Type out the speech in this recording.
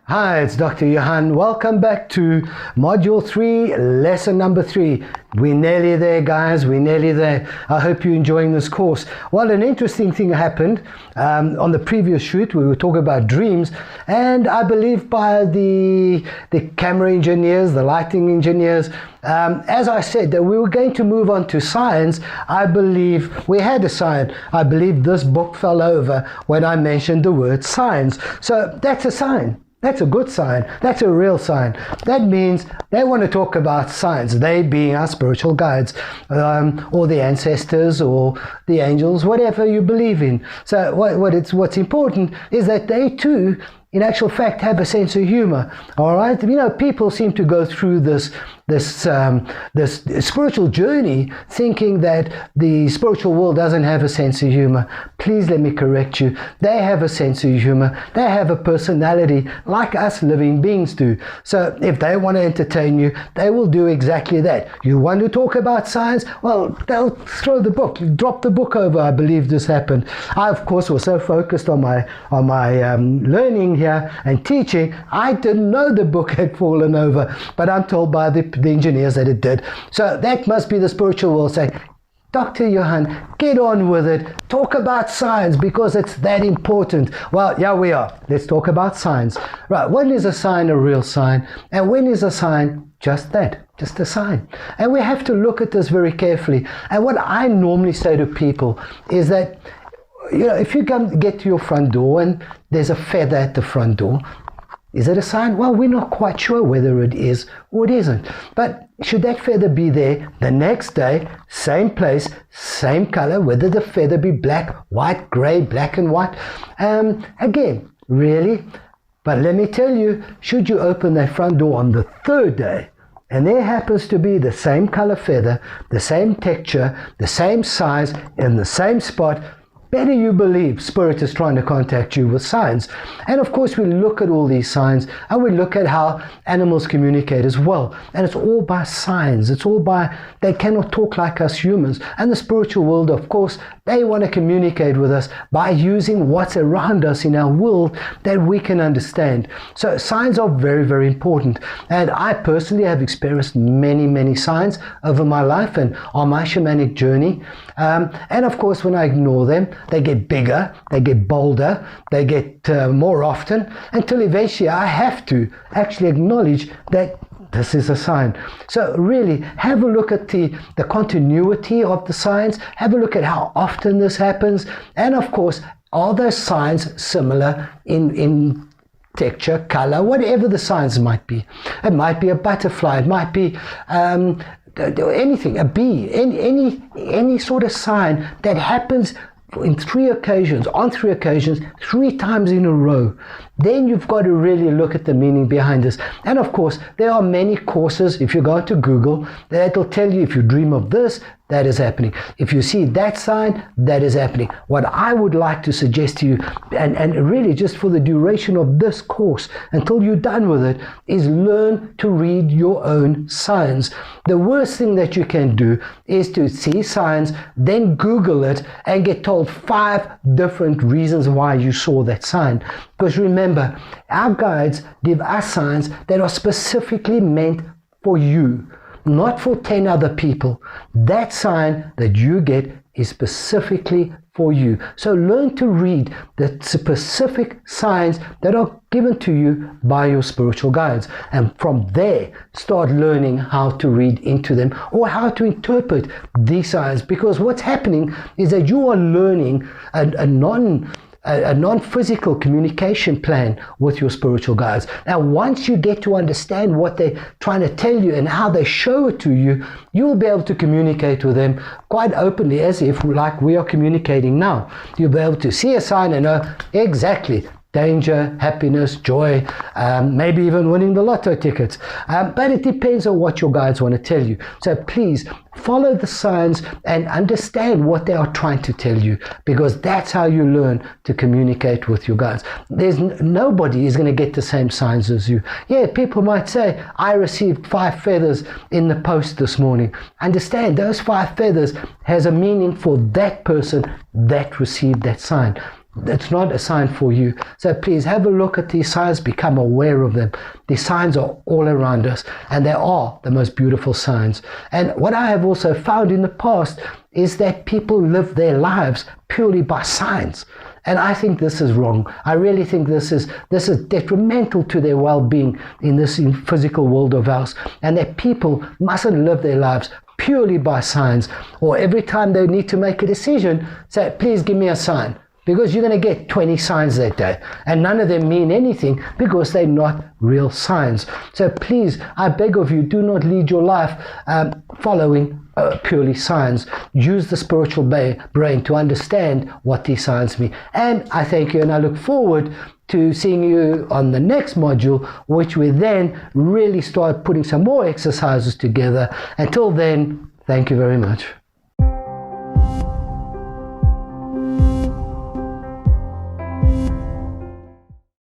Hi, it's Dr. Johan. Welcome back to Module 3, Lesson number 3. We're nearly there, guys. We're nearly there. I hope you're enjoying this course. Well, an interesting thing happened on the previous shoot. We were talking about dreams, and I believe by the camera engineers, the lighting engineers, as I said, that we were going to move on to science. I believe we had a sign. I believe this book fell over when I mentioned the word science. So that's a sign. That's a good sign. That's a real sign. That means they want to talk about science, they being our spiritual guides, or the ancestors, or the angels, whatever you believe in. So what's important is that they too, in actual fact, have a sense of humor. All right, you know, people seem to go through this spiritual journey thinking that the spiritual world doesn't have a sense of humor. Please let me correct you. They have a sense of humor. They have a personality like us living beings do. So if they want to entertain you, they will do exactly that. You want to talk about science? Well, they'll throw the book, drop the book over. I believe this happened. I, of course, was so focused on my learning here and teaching, I didn't know the book had fallen over, but I'm told by the engineers that it did. So that must be the spiritual world saying, Dr. Johan, get on with it. Talk about science because it's that important. Well, yeah, we are. Let's talk about science. Right, when is a sign a real sign? And when is a sign just that? Just a sign. And we have to look at this very carefully. And what I normally say to people is that, you know, if you get to your front door and there's a feather at the front door, is it a sign? Well, we're not quite sure whether it is or it isn't. But should that feather be there the next day, same place, same color, whether the feather be black, white, gray, black and white? Again, really? But let me tell you, should you open that front door on the third day, and there happens to be the same color feather, the same texture, the same size, in the same spot, better you believe Spirit is trying to contact you with signs. And of course we look at all these signs and we look at how animals communicate as well. And it's all by signs. It's all by, they cannot talk like us humans. And the spiritual world, of course, they want to communicate with us by using what's around us in our world that we can understand. So signs are very, very important. And I personally have experienced many, many signs over my life and on my shamanic journey. And of course, when I ignore them, they get bigger, they get bolder, they get more often, until eventually I have to actually acknowledge that this is a sign. So really, have a look at the continuity of the signs, have a look at how often this happens, and of course, are those signs similar in texture, color, whatever the signs might be. It might be a butterfly, it might be anything, a bee, any sort of sign that happens on 3 occasions, 3 times in a row. Then you've got to really look at the meaning behind this. And of course, there are many courses, if you go to Google, that'll tell you if you dream of this, that is happening. If you see that sign, that is happening. What I would like to suggest to you, and really just for the duration of this course, until you're done with it, is learn to read your own signs. The worst thing that you can do is to see signs, then Google it, and get told 5 different reasons why you saw that sign. Because remember, our guides give us signs that are specifically meant for you, not for 10 other people. That sign that you get is specifically for you. So learn to read the specific signs that are given to you by your spiritual guides. And from there, start learning how to read into them or how to interpret these signs. Because what's happening is that you are learning a non-physical communication plan with your spiritual guides. Now, once you get to understand what they're trying to tell you and how they show it to you, you'll be able to communicate with them quite openly, as if like we are communicating now. You'll be able to see a sign and know exactly danger, happiness, joy, maybe even winning the lotto tickets. But it depends on what your guides want to tell you. So please follow the signs and understand what they are trying to tell you, because that's how you learn to communicate with your guides. Nobody is going to get the same signs as you. Yeah, people might say, I received 5 feathers in the post this morning. Understand, those 5 feathers has a meaning for that person that received that sign. it's not a sign for you. So please have a look at these signs, become aware of them. These signs are all around us, and they are the most beautiful signs. And what I have also found in the past is that people live their lives purely by signs. And I think this is wrong. I really think this is detrimental to their well-being in this physical world of ours, and that people mustn't live their lives purely by signs, or every time they need to make a decision, say, please give me a sign. Because you're going to get 20 signs that day, and none of them mean anything because they're not real signs. So please, I beg of you, do not lead your life following purely signs. Use the spiritual brain to understand what these signs mean. And I thank you, and I look forward to seeing you on the next module, which we then really start putting some more exercises together. Until then, thank you very much.